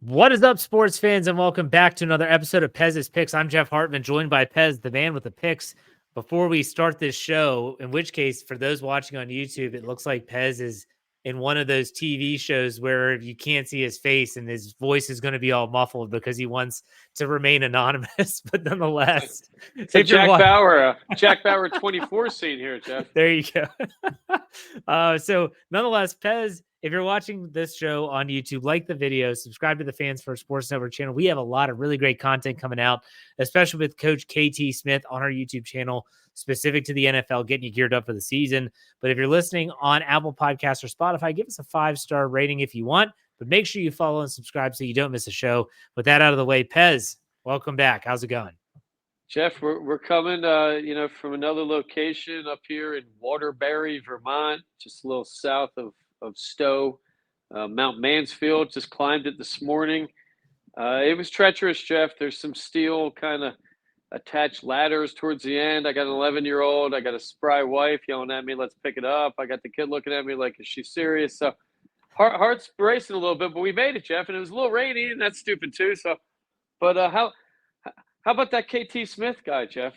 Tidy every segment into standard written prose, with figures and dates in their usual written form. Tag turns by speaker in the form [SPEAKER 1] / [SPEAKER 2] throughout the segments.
[SPEAKER 1] What is up, sports fans, and welcome back to another episode of Pez's Picks. I'm Jeff Hartman, joined by Pez, the man with the picks. Before we start this show, in which case, for those watching on YouTube, it looks like Pez is in one of those TV shows where you can't see his face and his voice is going to be all muffled because he wants to remain anonymous. But nonetheless,
[SPEAKER 2] It's a Jack Bauer 24 scene here, Jeff.
[SPEAKER 1] There you go. So nonetheless, Pez, if you're watching this show on YouTube, like the video, subscribe to the Fans First Sports Network channel. We have a lot of really great content coming out, especially with Coach KT Smith on our YouTube channel, specific to the NFL, getting you geared up for the season. But if you're listening on Apple Podcasts or Spotify, give us a 5-star rating if you want, but make sure you follow and subscribe so you don't miss a show. With that out of the way, Pez, welcome back. How's it going?
[SPEAKER 2] Jeff, we're coming, from another location up here in Waterbury, Vermont, just a little south of Stowe, Mount Mansfield. Just climbed it this morning. It was treacherous, Jeff. There's some steel kind of attached ladders towards the end. I got an 11-year-old. I got a spry wife yelling at me, "Let's pick it up." I got the kid looking at me like, "Is she serious?" So heart's racing a little bit, but we made it, Jeff. And it was a little rainy, and that's stupid too. So, but how about that KT Smith guy, Jeff?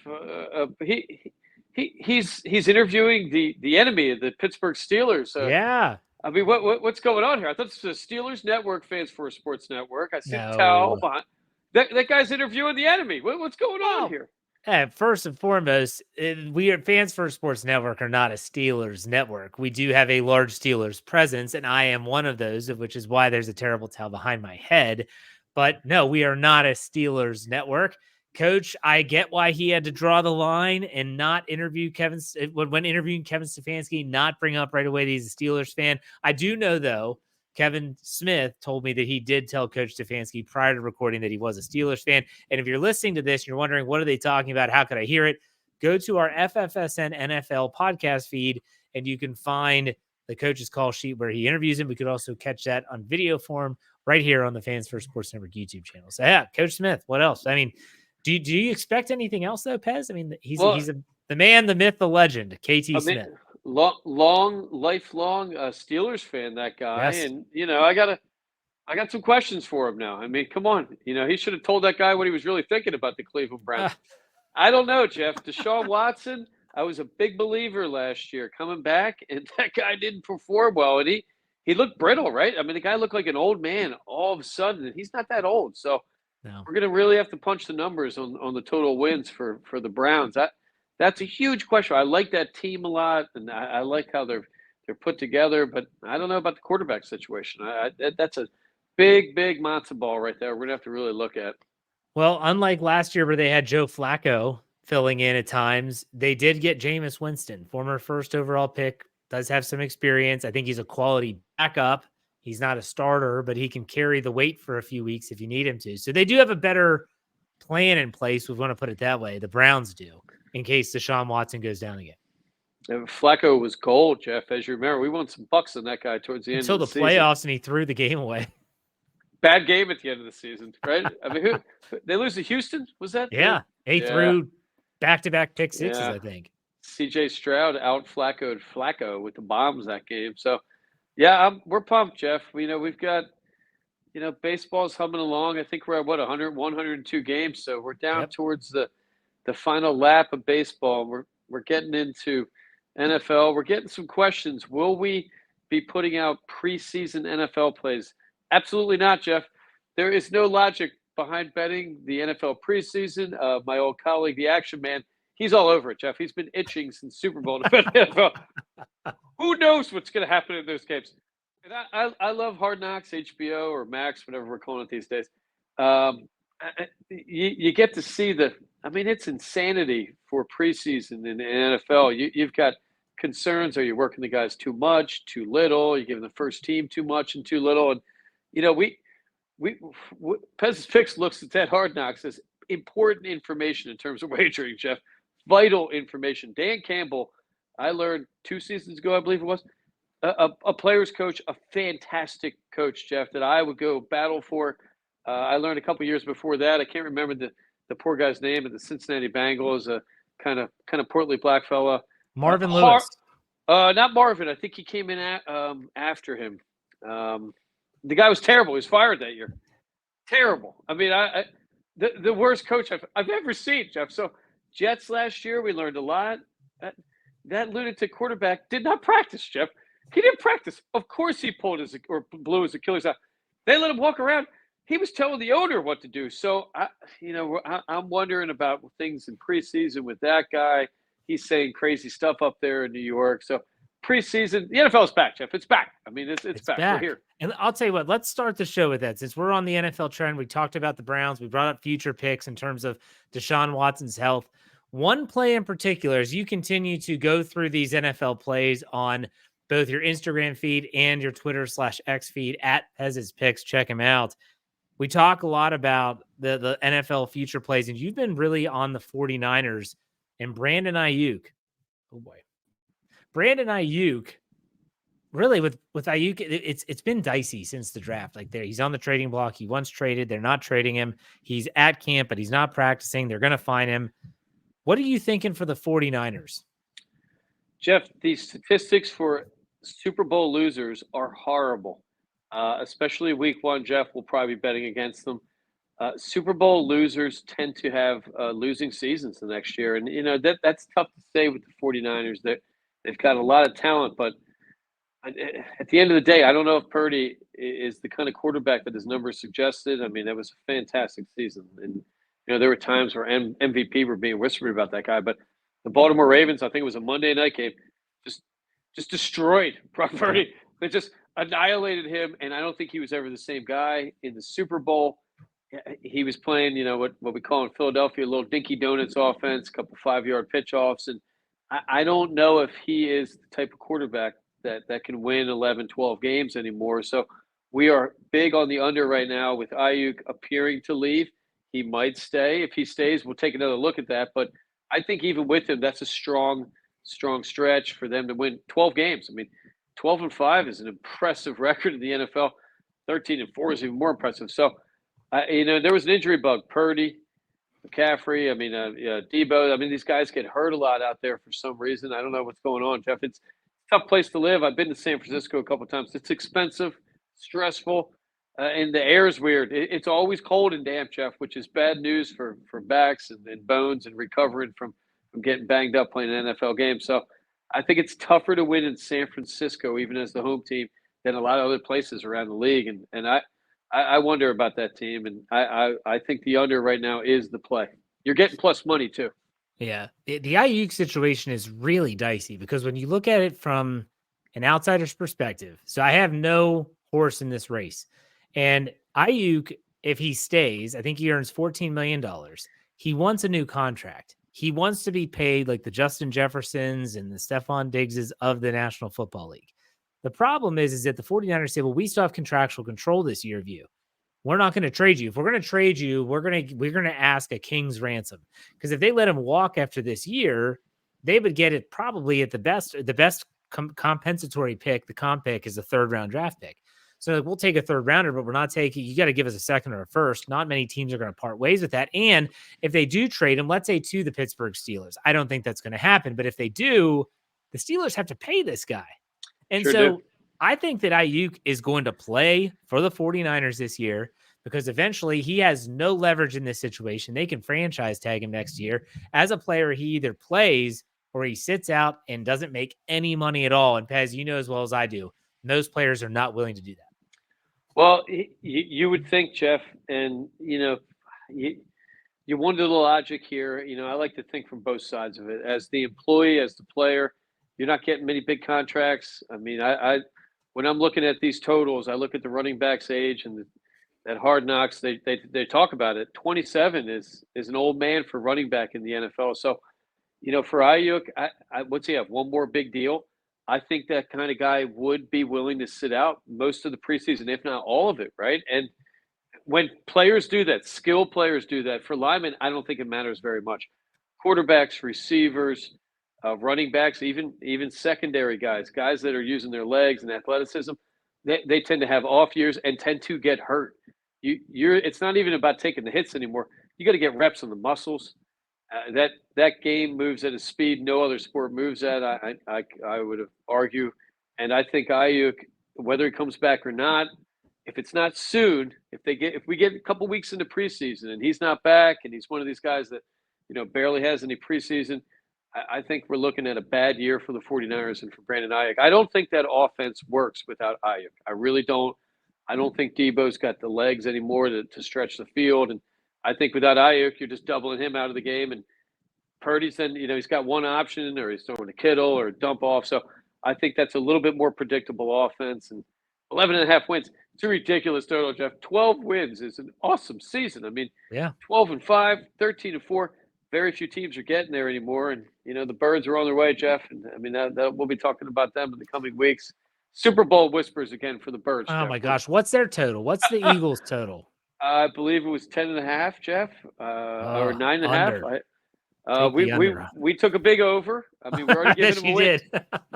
[SPEAKER 2] He's interviewing the enemy, the Pittsburgh Steelers.
[SPEAKER 1] Yeah.
[SPEAKER 2] I mean, what's going on here? I thought this was a Steelers Network, Fans for Sports Network. I see the towel behind. That guy's interviewing the enemy. What's going on here?
[SPEAKER 1] First and foremost, we are Fans First Sports Network are not a Steelers network. We do have a large Steelers presence, and I am one of those, which is why there's a terrible towel behind my head. But no, we are not a Steelers network. Coach, I get why he had to draw the line and not interview when interviewing Kevin Stefanski, not bring up right away that he's a Steelers fan. I do know, though, Kevin Smith told me that he did tell Coach Stefanski prior to recording that he was a Steelers fan. And if you're listening to this and you're wondering, what are they talking about? How could I hear it? Go to our FFSN NFL podcast feed, and you can find the coach's call sheet where he interviews him. We could also catch that on video form right here on the Fans First Sports Network YouTube channel. So, yeah, Coach Smith, what else? I mean, do you expect anything else, though, Pez? I mean, he's the man, the myth, the legend, KT Smith.
[SPEAKER 2] Lifelong Steelers fan, that guy. Yes. And, I got some questions for him now. I mean, come on. He should have told that guy what he was really thinking about the Cleveland Browns. I don't know, Jeff. Deshaun Watson, I was a big believer last year coming back, and that guy didn't perform well. And he looked brittle, right? I mean, the guy looked like an old man all of a sudden, and he's not that old. So we're going to really have to punch the numbers on the total wins for the Browns. That's a huge question. I like that team a lot, and I like how they're put together, but I don't know about the quarterback situation. That's a big matzo ball right there. We're going to have to really look at.
[SPEAKER 1] Well, unlike last year where they had Joe Flacco filling in at times, they did get Jameis Winston, former first overall pick, does have some experience. I think he's a quality backup. He's not a starter, but he can carry the weight for a few weeks if you need him to. So they do have a better plan in place. We want to put it that way. The Browns do, in case Deshaun Watson goes down again.
[SPEAKER 2] Flacco was gold, Jeff. As you remember, we won some bucks on that guy towards the end
[SPEAKER 1] until
[SPEAKER 2] of the
[SPEAKER 1] playoffs,
[SPEAKER 2] season.
[SPEAKER 1] And he threw the game away.
[SPEAKER 2] Bad game at the end of the season, right? I mean, they lose to Houston? Was that?
[SPEAKER 1] Yeah, he threw back-to-back pick sixes, I think.
[SPEAKER 2] C.J. Stroud out Flacco with the bombs that game. So, yeah, we're pumped, Jeff. We've got, baseball's humming along. I think we're at, 102 games. So we're down towards the final lap of baseball. We're getting into NFL. We're getting some questions. Will we be putting out preseason NFL plays? Absolutely not, Jeff. There is no logic behind betting the NFL preseason. My old colleague, the Action Man, he's all over it, Jeff. He's been itching since Super Bowl to bet the NFL. Who knows what's going to happen in those games? And I love Hard Knocks, HBO or Max, whatever we're calling it these days. You get to see it's insanity for preseason in the NFL. You've got concerns. Are you working the guys too much, too little? You're giving the first team too much and too little? And, Pez's Picks looks at that Hard Knocks as important information in terms of wagering, Jeff. Vital information. Dan Campbell, I learned 2 seasons ago, I believe it was, a player's coach, a fantastic coach, Jeff, that I would go battle for. I learned a couple years before that. I can't remember the poor guy's name at the Cincinnati Bengals, a kind of portly black fella.
[SPEAKER 1] Marvin Lewis.
[SPEAKER 2] Not Marvin. I think he came in after him. The guy was terrible. He was fired that year. Terrible. I mean, the worst coach I've ever seen, Jeff. So Jets last year, we learned a lot. That lunatic quarterback did not practice, Jeff. He didn't practice. Of course, he pulled his or blew his Achilles out. They let him walk around. He was telling the owner what to do. So I'm wondering about things in preseason with that guy. He's saying crazy stuff up there in New York. So preseason, the NFL's back, Jeff. It's back. I mean, it's back. We're here.
[SPEAKER 1] And I'll tell you what, let's start the show with that. Since we're on the NFL trend, we talked about the Browns. We brought up future picks in terms of Deshaun Watson's health. One play in particular, as you continue to go through these NFL plays on both your Instagram feed and your Twitter/X feed at Pez's Picks, check him out. We talk a lot about the NFL future plays, and you've been really on the 49ers and Brandon Aiyuk. Oh boy. Brandon Aiyuk, really with Aiyuk, it's been dicey since the draft. Like he's on the trading block. He once traded. They're not trading him. He's at camp, but he's not practicing. They're going to fine him. What are you thinking for the 49ers?
[SPEAKER 2] Jeff, the statistics for Super Bowl losers are horrible, especially week one. Jeff will probably be betting against them. Super Bowl losers tend to have losing seasons the next year. And, that's tough to say with the 49ers. They've got a lot of talent, but at the end of the day, I don't know if Purdy is the kind of quarterback that his numbers suggested. I mean, that was a fantastic season. And, there were times where MVP were being whispered about that guy. But the Baltimore Ravens, I think it was a Monday night game, just destroyed Brock Purdy. They just annihilated him, and I don't think he was ever the same guy in the Super Bowl. He was playing, what we call in Philadelphia, a little dinky donuts offense, a couple 5-yard pitch offs. And I don't know if he is the type of quarterback that can win 11, 12 games anymore. So we are big on the under right now with Aiyuk appearing to leave. He might stay. If he stays, we'll take another look at that. But I think even with him, that's a strong stretch for them to win 12 games. I mean, 12-5 is an impressive record in the NFL. 13-4 is even more impressive. So, there was an injury bug. Purdy, McCaffrey, Debo. I mean, these guys get hurt a lot out there for some reason. I don't know what's going on, Jeff. It's a tough place to live. I've been to San Francisco a couple of times. It's expensive, stressful, and the air is weird. It's always cold and damp, Jeff, which is bad news for backs and bones and recovering from getting banged up playing an NFL game. So I think it's tougher to win in San Francisco, even as the home team, than a lot of other places around the league. And I wonder about that team, and I think the under right now is the play. You're getting plus money too.
[SPEAKER 1] Yeah, the Aiyuk situation is really dicey because when you look at it from an outsider's perspective, so I have no horse in this race, and Aiyuk, if he stays, I think he earns $14 million. He wants a new contract. He wants to be paid like the Justin Jeffersons and the Stephon Diggses of the National Football League. The problem is that the 49ers say, well, we still have contractual control this year of you. We're not going to trade you. If we're going to trade you, we're going to ask a king's ransom. Because if they let him walk after this year, they would get it probably at the best compensatory pick. The comp pick is a 3rd-round draft pick. So we'll take a 3rd rounder, but we're not taking, you got to give us a 2nd or a 1st. Not many teams are going to part ways with that. And if they do trade him, let's say to the Pittsburgh Steelers, I don't think that's going to happen. But if they do, the Steelers have to pay this guy. And I think that Aiyuk is going to play for the 49ers this year because eventually he has no leverage in this situation. They can franchise tag him next year. As a player, he either plays or he sits out and doesn't make any money at all. And Pez, you know as well as I do, those players are not willing to do that.
[SPEAKER 2] Well, you would think, Jeff, and, you wonder the logic here. I like to think from both sides of it. As the employee, as the player, you're not getting many big contracts. I mean, when I'm looking at these totals, I look at the running back's age and that Hard Knocks. They talk about it. 27 is an old man for running back in the NFL. So, for Aiyuk, what's he have? One more big deal. I think that kind of guy would be willing to sit out most of the preseason, if not all of it, right? And when players do that, skilled players do that. For linemen, I don't think it matters very much. Quarterbacks, receivers, running backs, even secondary guys that are using their legs and athleticism, they tend to have off years and tend to get hurt. It's not even about taking the hits anymore. You got to get reps on the muscles. That game moves at a speed no other sport moves at. I would argue, and I think Aiyuk, whether he comes back or not, if it's not soon, if we get a couple weeks into preseason and he's not back and he's one of these guys that, barely has any preseason, I think we're looking at a bad year for the 49ers and for Brandon Aiyuk. I don't think that offense works without Aiyuk. I really don't. I don't think Debo's got the legs anymore to stretch the field. And I think without Aiyuk, you're just doubling him out of the game. And Purdy's then, he's got one option or he's throwing a Kittle or a dump off. So I think that's a little bit more predictable offense. And 11 and a half wins. It's a ridiculous total, Jeff. 12 wins is an awesome season. I mean,
[SPEAKER 1] Yeah.
[SPEAKER 2] 12-5, 13-4. Very few teams are getting there anymore. And, the Birds are on their way, Jeff. And I mean, that we'll be talking about them in the coming weeks. Super Bowl whispers again for the Birds.
[SPEAKER 1] Oh
[SPEAKER 2] Jeff.
[SPEAKER 1] my gosh. What's their total? What's the Eagles total?
[SPEAKER 2] I believe it was 10.5, Jeff, or 9.5. We took a big over. I mean, we're already giving them away.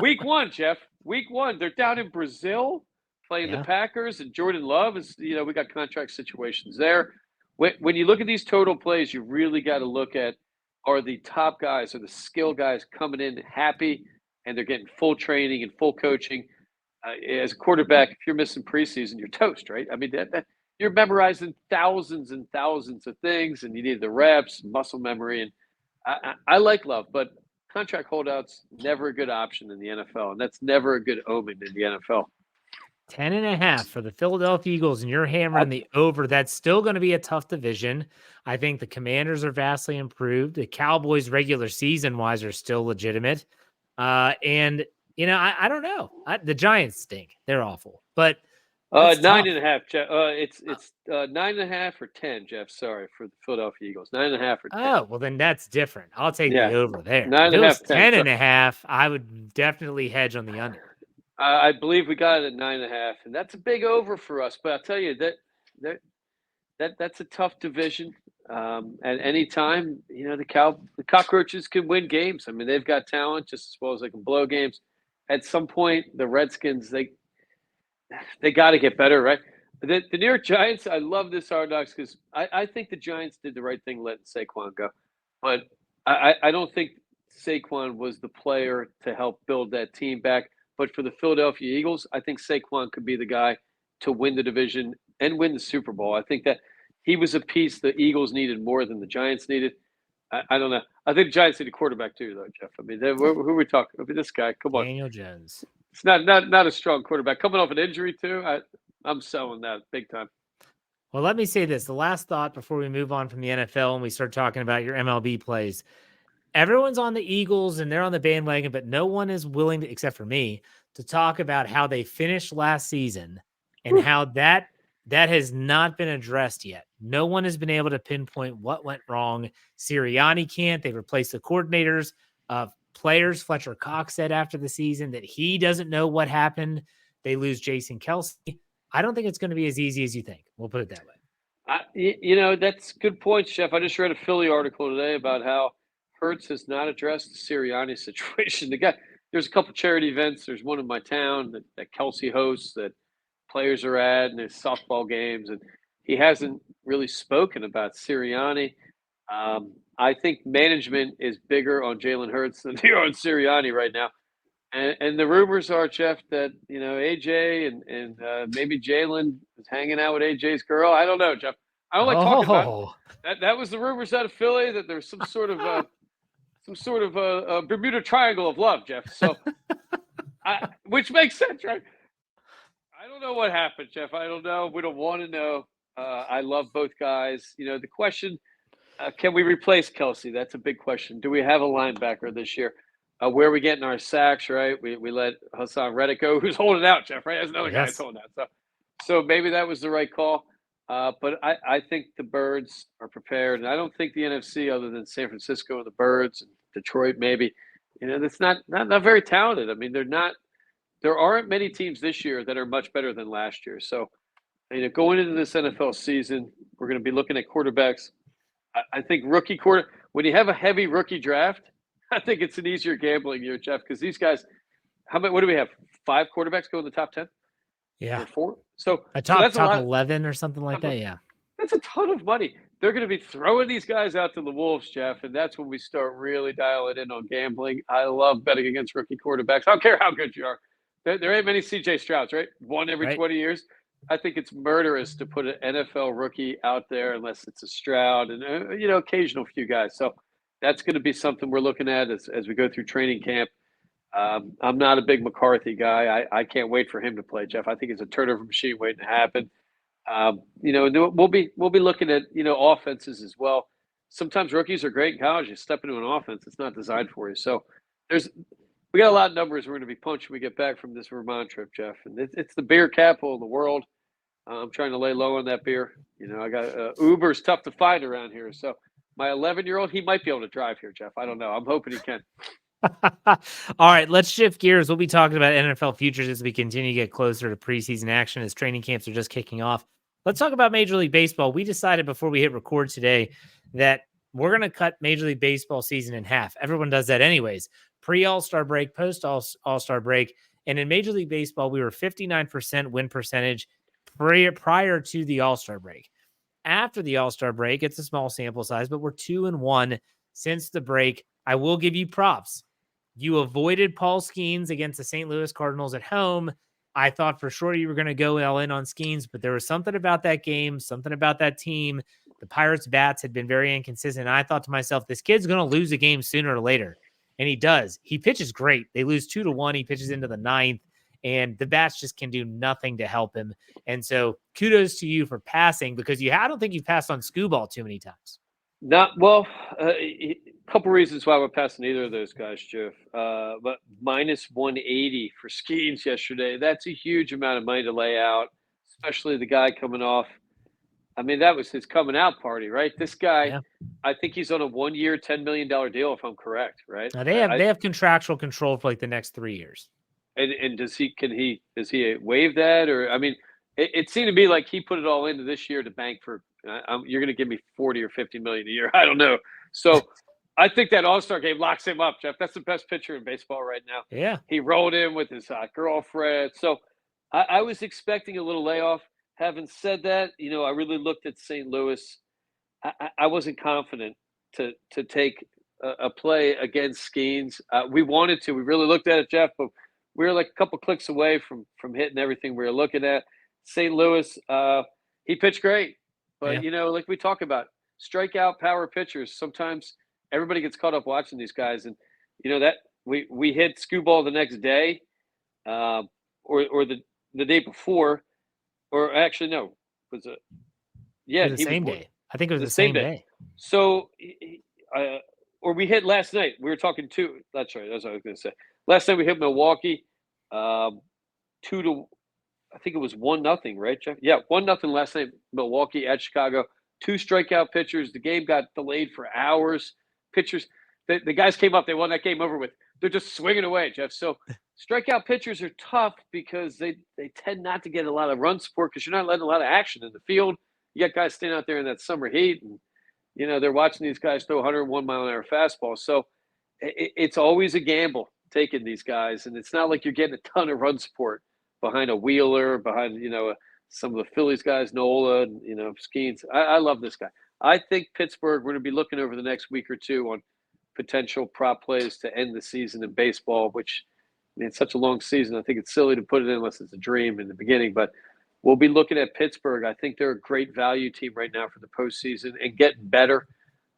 [SPEAKER 2] Week 1, Jeff. Week 1. They're down in Brazil playing the Packers, and Jordan Love is, we got contract situations there. When you look at these total plays, you really got to look at, are the top guys or the skill guys coming in happy and they're getting full training and full coaching. As a quarterback, if you're missing preseason, you're toast, right? I mean, you're memorizing thousands and thousands of things, and you need the reps, muscle memory. And I like Love, but contract holdouts, never a good option in the NFL, and that's never a good omen in the NFL.
[SPEAKER 1] 10.5 for the Philadelphia Eagles, and you're hammering the over. That's still going to be a tough division. I think the Commanders are vastly improved. The Cowboys, regular season-wise, are still legitimate. And, I don't know. The Giants stink. They're awful. But
[SPEAKER 2] 9.5, Jeff. It's 9.5 or 10, Jeff. Sorry, for the Philadelphia Eagles. 9.5 or 10.
[SPEAKER 1] Oh, well, then that's different. I'll take the over there.
[SPEAKER 2] 9.5,
[SPEAKER 1] 10.5. I would definitely hedge on the under.
[SPEAKER 2] I believe we got it at 9.5, and that's a big over for us. But I'll tell you that's a tough division. At any time, the Cockroaches can win games. I mean, they've got talent just as well as they can blow games. At some point, the Redskins they got to get better, right? The New York Giants. I love this Hard Knocks because I think the Giants did the right thing letting Saquon go, but I don't think Saquon was the player to help build that team back. But for the Philadelphia Eagles, I think Saquon could be the guy to win the division and win the Super Bowl. I think that he was a piece the Eagles needed more than the Giants needed. I don't know. I think the Giants need a quarterback too, though, Jeff. I mean, who are we talking? I mean, this guy. Come on,
[SPEAKER 1] Daniel Jones.
[SPEAKER 2] It's not a strong quarterback. Coming off an injury too. I'm selling that big time.
[SPEAKER 1] Well, let me say this. The last thought before we move on from the NFL and we start talking about your MLB plays. Everyone's on the Eagles and they're on the bandwagon, but no one is willing to, except for me, to talk about how they finished last season and how that has not been addressed yet. No one has been able to pinpoint what went wrong. Sirianni can't. They replaced the coordinators of players. Fletcher Cox said after the season that he doesn't know what happened. They lose Jason Kelce. I don't think it's going to be as easy as you think. We'll put it that way.
[SPEAKER 2] That's good point, Chef. I just read a Philly article today about how Hurts has not addressed the Sirianni situation. There's a couple charity events. There's one in my town that Kelce hosts that players are at, and there's softball games, and he hasn't really spoken about Sirianni. I think management is bigger on Jalen Hurts than they are on Sirianni right now. And the rumors are, Jeff, that AJ and maybe Jalen is hanging out with AJ's girl. I don't know, Jeff. I don't like talking about it. That was the rumors out of Philly that there's some sort of a Bermuda Triangle of love, Jeff. So, which makes sense, right? I don't know what happened, Jeff. I don't know. We don't want to know. I love both guys. The question, can we replace Kelce? That's a big question. Do we have a linebacker this year? Where are we getting our sacks, right? We let Hassan Reddick go, who's holding out, Jeff, right? There's another guy who's holding out. So maybe that was the right call. But I think the Birds are prepared. And I don't think the NFC, other than San Francisco and the Birds and Detroit, maybe, that's not very talented. I mean, there aren't many teams this year that are much better than last year. So, going into this NFL season, we're going to be looking at quarterbacks. I think when you have a heavy rookie draft, I think it's an easier gambling year, Jeff, because these guys, what do we have? 5 quarterbacks go in the top 10?
[SPEAKER 1] Yeah.
[SPEAKER 2] Or 4? So
[SPEAKER 1] top 11 or something like that, yeah.
[SPEAKER 2] That's a ton of money. They're going to be throwing these guys out to the Wolves, Jeff, and that's when we start really dialing in on gambling. I love betting against rookie quarterbacks. I don't care how good you are. There ain't many C.J. Strouds, right? One every 20 years. I think it's murderous to put an NFL rookie out there unless it's a Stroud and occasional few guys. So that's going to be something we're looking at as we go through training camp. I'm not a big McCarthy guy. I can't wait for him to play, Jeff. I think it's a turnover machine waiting to happen. We'll be looking at offenses as well. Sometimes rookies are great in college. You step into an offense, it's not designed for you. So we got a lot of numbers we're going to be punching when we get back from this Vermont trip, Jeff. And it's the beer capital of the world. I'm trying to lay low on that beer. I got Uber's tough to find around here. So my 11-year-old, he might be able to drive here, Jeff. I don't know. I'm hoping he can.
[SPEAKER 1] All right, let's shift gears. We'll be talking about NFL futures as we continue to get closer to preseason action as training camps are just kicking off. Let's talk about Major League Baseball. We decided before we hit record today that we're going to cut Major League Baseball season in half. Everyone does that anyways. Pre-All-Star break, post-All-Star break. And in Major League Baseball, we were 59% win percentage prior to the All-Star break. After the All-Star break, it's a small sample size, but we're 2-1 since the break. I will give you props. You avoided Paul Skeens against the St. Louis Cardinals at home. I thought for sure you were going to go all in on Skeens, but there was something about that game, something about that team. The Pirates' bats had been very inconsistent. And I thought to myself, this kid's going to lose a game sooner or later. And he does. He pitches great. They lose 2-1. He pitches into the ninth, and the bats just can do nothing to help him. And so kudos to you for passing, because I don't think you've passed on Scooball too many times.
[SPEAKER 2] Not well. A couple reasons why we're passing either of those guys, Jeff. But minus 180 for Skeens yesterday. That's a huge amount of money to lay out, especially the guy coming off. I mean, that was his coming out party, right? This guy,
[SPEAKER 1] Yeah.
[SPEAKER 2] I think he's on a 1-year, $10 million deal, if I'm correct, right?
[SPEAKER 1] Now they have contractual control for like the next 3 years.
[SPEAKER 2] And does he waive that, or I mean, it seemed to me like he put it all into this year to bank for. You're going to give me 40 or 50 million a year. I don't know. So I think that All-Star game locks him up, Jeff. That's the best pitcher in baseball right now.
[SPEAKER 1] Yeah.
[SPEAKER 2] He rolled in with his girlfriend. So I was expecting a little layoff. Having said that, I really looked at St. Louis. I wasn't confident to take a play against Skeens. We wanted to. We really looked at it, Jeff, but we were like a couple clicks away from hitting everything we were looking at. St. Louis, he pitched great. But, like we talk about, strikeout power pitchers, sometimes everybody gets caught up watching these guys. And, that we hit Scooball the next day or the day before. Or actually, no. Was it? Yeah.
[SPEAKER 1] It was the same day. I think it was the same day.
[SPEAKER 2] So, or we hit last night. We were talking two. That's right. That's what I was going to say. Last night we hit Milwaukee 2-1. I think it was 1-0, right, Jeff? Yeah, 1-0 last night. Milwaukee at Chicago. 2 strikeout pitchers. The game got delayed for hours. Pitchers, the guys came up. They won that game over with. They're just swinging away, Jeff. So strikeout pitchers are tough because they tend not to get a lot of run support because you're not letting a lot of action in the field. You got guys standing out there in that summer heat, and they're watching these guys throw 101 mile an hour fastballs. So it's always a gamble taking these guys, and it's not like you're getting a ton of run support behind a Wheeler, behind some of the Phillies guys, Nola, and Skeens. I love this guy. I think Pittsburgh, we're going to be looking over the next week or two on potential prop plays to end the season in baseball, which it's such a long season. I think it's silly to put it in unless it's a dream in the beginning, but we'll be looking at Pittsburgh. I think they're a great value team right now for the postseason and getting better.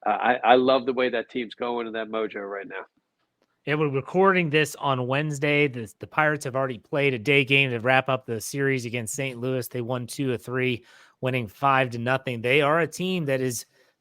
[SPEAKER 2] I love the way that team's going and that mojo right now.
[SPEAKER 1] Yeah, we're recording this on Wednesday. The Pirates have already played a day game to wrap up the series against St. Louis. They won 2 of 3, winning 5-0. They are a team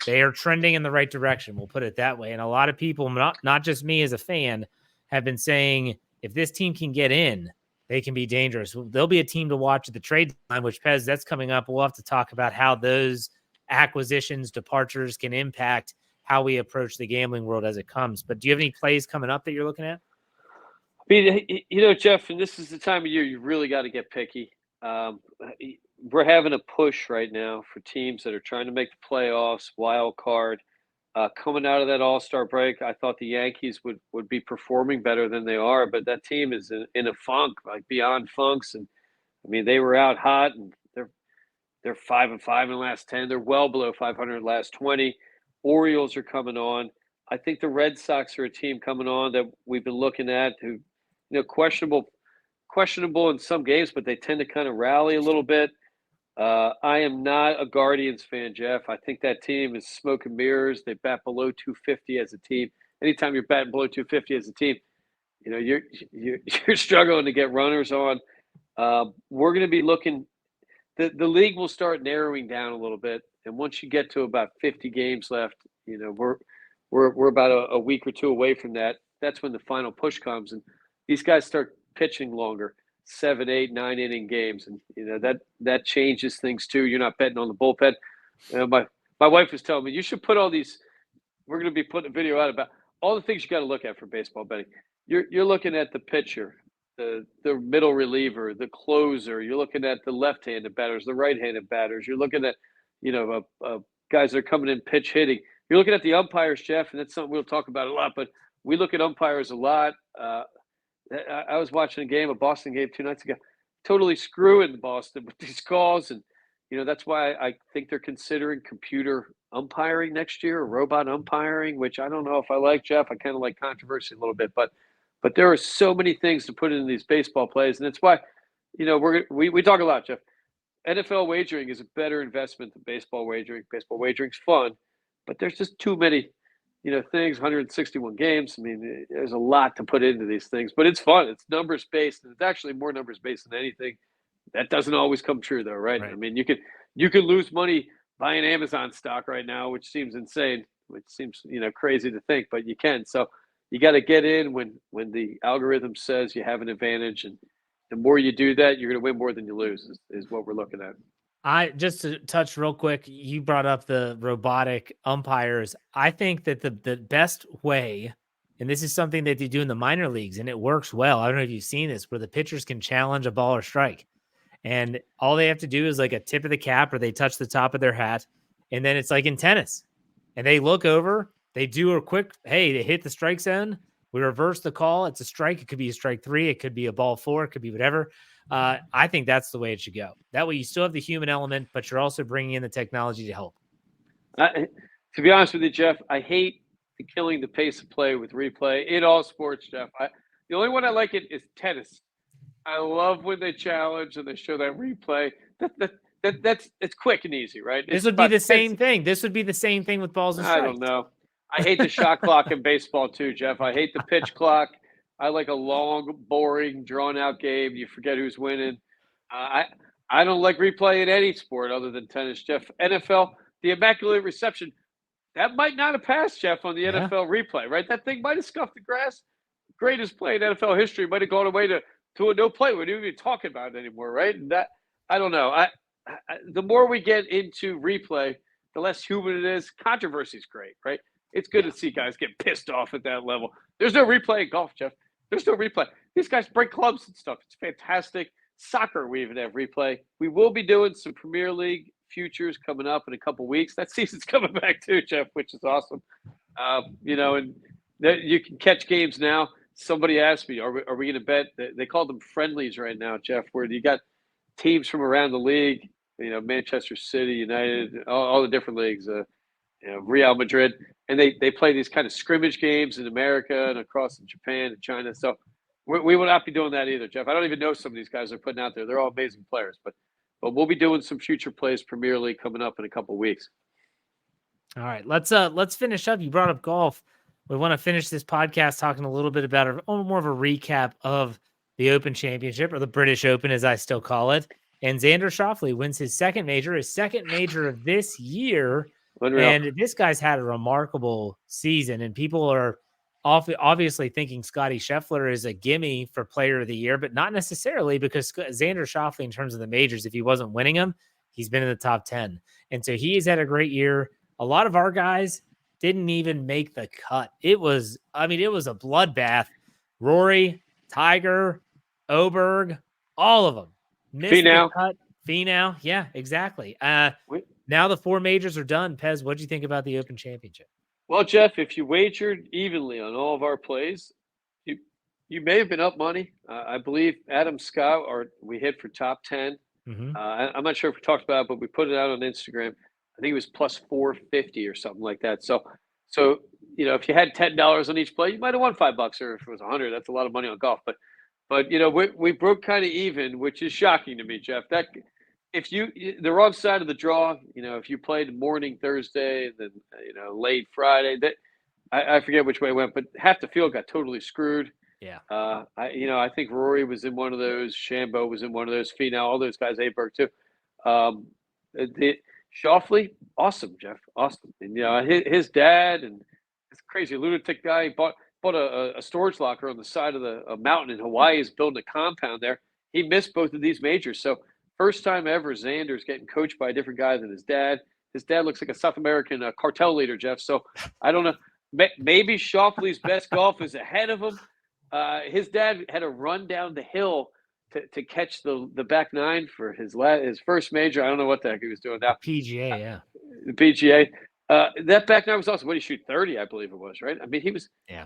[SPEAKER 1] they are trending in the right direction. We'll put it that way. And a lot of people, not just me as a fan, have been saying if this team can get in, they can be dangerous. They'll be a team to watch at the trade line, which Pez, that's coming up. We'll have to talk about how those acquisitions, departures can impact how we approach the gambling world as it comes. But do you have any plays coming up that you're looking at?
[SPEAKER 2] I mean, Jeff, and this is the time of year you really got to get picky. We're having a push right now for teams that are trying to make the playoffs, wild card. Coming out of that All-Star break, I thought the Yankees would be performing better than they are, but that team is in a funk, like beyond funks. And I mean, they were out hot, and they're 5-5 in the last 10. They're well below 500 in the last 20. Orioles are coming on. I think the Red Sox are a team coming on that we've been looking at who, questionable in some games, but they tend to kind of rally a little bit. I am not a Guardians fan, Jeff. I think that team is smoke and mirrors. They bat below 250 as a team. Anytime you're batting below 250 as a team, you're struggling to get runners on. We're going to be looking. The league will start narrowing down a little bit, and once you get to about 50 games left, we're about a week or two away from that. That's when the final push comes, and these guys start pitching longer, 7, 8, 9 inning games, and that changes things too. You're not betting on the bullpen. My wife was telling me you should put all these. We're going to be putting a video out about all the things you got to look at for baseball betting. You're looking at the pitcher, the middle reliever, the closer. You're looking at the left-handed batters, the right-handed batters. You're looking at guys that are coming in pitch hitting. You're looking at the umpires, Jeff, and that's something we'll talk about a lot. But we look at umpires a lot. I was watching a game, a Boston game 2 nights ago, totally screwing Boston with these calls, and that's why I think they're considering computer umpiring next year, or robot umpiring, which I don't know if I like, Jeff. I kind of like controversy a little bit, but there are so many things to put into these baseball plays, and it's why we talk a lot, Jeff. NFL wagering is a better investment than baseball wagering. Baseball wagering's fun, but there's just too many things, 161 games. I mean, there's a lot to put into these things, but it's fun. It's numbers based, and it's actually more numbers based than anything. That doesn't always come true, though, right? I mean, you could lose money buying Amazon stock right now, which seems insane, which seems crazy to think, but you can. So you got to get in when the algorithm says you have an advantage, and the more you do that, you're going to win more than you lose. Is what we're looking at.
[SPEAKER 1] I just to touch real quick, you brought up the robotic umpires. I think that the best way, and this is something that they do in the minor leagues, and it works well. I don't know if you've seen this, where the pitchers can challenge a ball or strike, and all they have to do is like a tip of the cap, or they touch the top of their hat, and then it's like in tennis, and they look over, they do a quick, hey, they hit the strike zone. We reverse the call. It's a strike. It could be a strike 3. It could be a ball 4. It could be whatever. I think that's the way it should go. That way you still have the human element, but you're also bringing in the technology to help.
[SPEAKER 2] To be honest with you, Jeff, I hate killing the pace of play with replay in all sports, Jeff. The only one I like it is tennis. I love when they challenge and they show that replay. That's it's quick and easy, right?
[SPEAKER 1] This would be the same thing. This would be the same thing with balls and strikes.
[SPEAKER 2] I don't know. I hate the shot clock in baseball too, Jeff. I hate the pitch clock. I like a long, boring, drawn-out game. You forget who's winning. I don't like replay in any sport other than tennis, Jeff. NFL, the Immaculate Reception, that might not have passed, Jeff, on the NFL replay, right? That thing might have scuffed the grass. Greatest play in NFL history might have gone away to a no play. We're not even talking about it anymore, right? And that, I don't know. The more we get into replay, the less human it is. Controversy is great, right? It's good to see guys get pissed off at that level. There's no replay in golf, Jeff. There's no replay. These guys break clubs and stuff. It's fantastic. Soccer, we even have replay. We will be doing some Premier League futures coming up in a couple weeks. That season's coming back too, Jeff, which is awesome. And you can catch games now. Somebody asked me, are we going to bet? They call them friendlies right now, Jeff, where you got teams from around the league, Manchester City, United, all the different leagues, Real Madrid, and they play these kind of scrimmage games in America and across in Japan and China. So we will not be doing that either, Jeff. I don't even know some of these guys are putting out there. They're all amazing players, but we'll be doing some future plays Premier League coming up in a couple of weeks.
[SPEAKER 1] All right, let's finish up. You brought up golf. We want to finish this podcast talking a little bit about more of a recap of the Open Championship, or the British Open, as I still call it. And Xander Schauffele wins his second major of this year. Unreal. And this guy's had a remarkable season, and people are obviously thinking Scotty Scheffler is a gimme for player of the year, but not necessarily, because Xander Schauffele, in terms of the majors, if he wasn't winning them, he's been in the top 10. And so he's had a great year. A lot of our guys didn't even make the cut. It was a bloodbath. Rory, Tiger, Oberg, all of them missed the cut. Finau. Yeah, exactly. Now the 4 majors are done. Pez, what do you think about the Open Championship?
[SPEAKER 2] Well, Jeff, if you wagered evenly on all of our plays, you may have been up money. I believe Adam Scott, we hit for top 10. Mm-hmm. I'm not sure if we talked about it, but we put it out on Instagram. I think it was plus 450 or something like that. So if you had $10 on each play, you might have won $5, or if it was 100, that's a lot of money on golf. But we broke kind of even, which is shocking to me, Jeff. if the wrong side of the draw, if you played morning Thursday and then late Friday, that I forget which way it went, but half the field got totally screwed.
[SPEAKER 1] Yeah.
[SPEAKER 2] I think Rory was in one of those, Shambo was in one of those, Finau, all those guys, Aberg too. The Shoffley, awesome, Jeff, awesome. And his dad and this crazy lunatic guy bought a storage locker on the side of a mountain in Hawaii. Is building a compound there. He missed both of these majors, so first time ever, Xander's getting coached by a different guy than his dad. His dad looks like a South American cartel leader, Jeff. So I don't know. Maybe Shoffley's best golf is ahead of him. His dad had to run down the hill to catch the back nine for his first major. I don't know what the heck he was doing now.
[SPEAKER 1] PGA, yeah.
[SPEAKER 2] The PGA. That back nine was awesome. What did he shoot? 30, I believe it was, right? I mean, he was.
[SPEAKER 1] Yeah.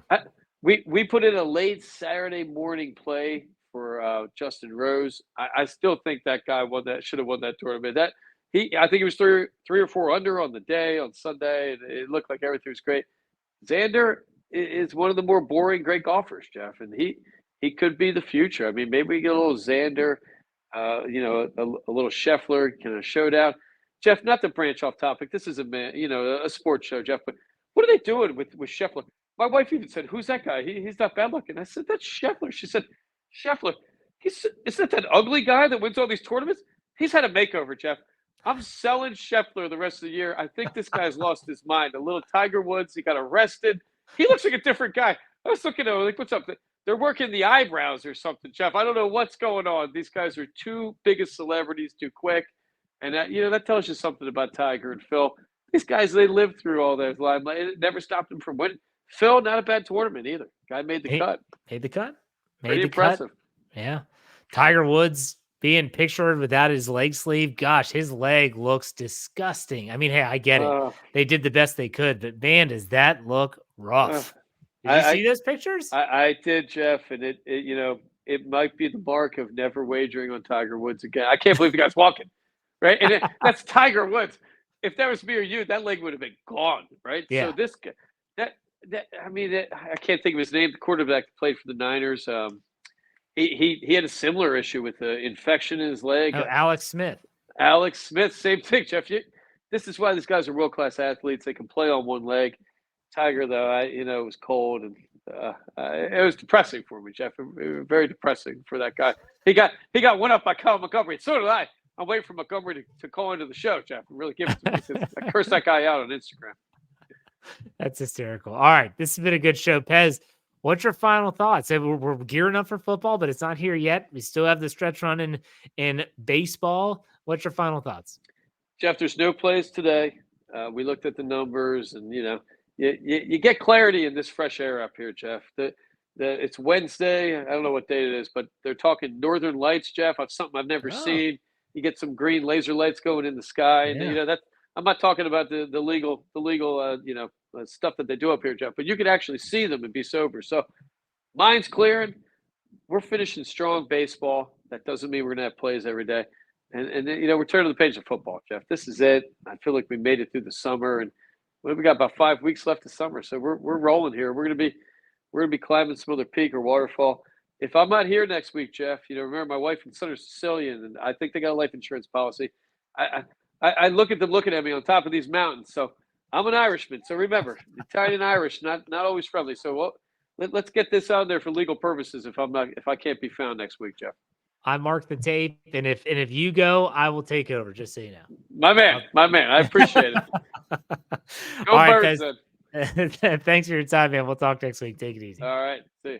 [SPEAKER 2] We put in a late Saturday morning play for Justin Rose. I still think that guy should have won that tournament. I think he was three or four under on the day on Sunday, and it looked like everything was great. Xander is one of the more boring great golfers, Jeff, and he could be the future. I mean, maybe we get a little Xander, a little Scheffler kind of showdown. Jeff, not to branch off topic. This is a sports show, Jeff. But what are they doing with Scheffler? My wife even said, "Who's that guy? He's not bad looking." I said, "That's Scheffler." She said, "Scheffler, isn't that ugly guy that wins all these tournaments? He's had a makeover, Jeff. I'm selling Scheffler the rest of the year. I think this guy's lost his mind. A little Tiger Woods. He got arrested. He looks like a different guy." I was looking at him like, "What's up?" They're working the eyebrows or something, Jeff. I don't know what's going on. These guys are too big as celebrities too quick. And that tells you something about Tiger and Phil. These guys, they lived through all that limelight. It never stopped them from winning. Phil, not a bad tournament either. Guy made the cut.
[SPEAKER 1] Made the cut.
[SPEAKER 2] Pretty impressive.
[SPEAKER 1] Yeah. Tiger Woods being pictured without his leg sleeve. Gosh, his leg looks disgusting. I mean, hey, I get it. They did the best they could, but man, does that look rough. Did you see those pictures?
[SPEAKER 2] I did, Jeff, and it might be the mark of never wagering on Tiger Woods again. I can't believe the guy's walking, right? And that's Tiger Woods. If that was me or you, that leg would have been gone, right?
[SPEAKER 1] Yeah.
[SPEAKER 2] So this guy, I can't think of his name. The quarterback that played for the Niners. He had a similar issue with the infection in his leg.
[SPEAKER 1] Oh, Alex Smith.
[SPEAKER 2] Alex Smith, same thing, Jeff. This is why these guys are world-class athletes. They can play on one leg. Tiger, though, it was cold and it was depressing for me, Jeff. It was very depressing for that guy. He got one up by Kyle Montgomery. So did I. I'm waiting for Montgomery to call into the show, Jeff, and really give it to me because I cursed that guy out on Instagram.
[SPEAKER 1] That's hysterical. All right, this has been a good show, Pez. What's your final thoughts? We're gearing up for football, but it's not here yet. We still have the stretch run in baseball. What's your final thoughts?
[SPEAKER 2] Jeff, there's no plays today. We looked at the numbers, and you get clarity in this fresh air up here, Jeff. It's Wednesday. I don't know what date it is, but they're talking northern lights, Jeff. Of something I've never seen. You get some green laser lights going in the sky, and that. I'm not talking about the legal stuff that they do up here, Jeff, but you can actually see them and be sober. So mind's clearing. We're finishing strong baseball. That doesn't mean we're going to have plays every day. And we're turning the page of football, Jeff. This is it. I feel like we made it through the summer, and we got about 5 weeks left of summer. So we're rolling here. We're going to be climbing some other peak or waterfall. If I'm not here next week, Jeff, remember my wife and son are Sicilian, and I think they got a life insurance policy. I look at them looking at me on top of these mountains. So I'm an Irishman. So remember, Italian and Irish, not always friendly. So let's get this out there for legal purposes. If I can't be found next week, Jeff.
[SPEAKER 1] I mark the tape, and if you go, I will take over. Just so you know,
[SPEAKER 2] my man. I appreciate it. Go
[SPEAKER 1] All
[SPEAKER 2] Birds.
[SPEAKER 1] Right, thanks for your time, man. We'll talk next week. Take it easy.
[SPEAKER 2] All right. See you.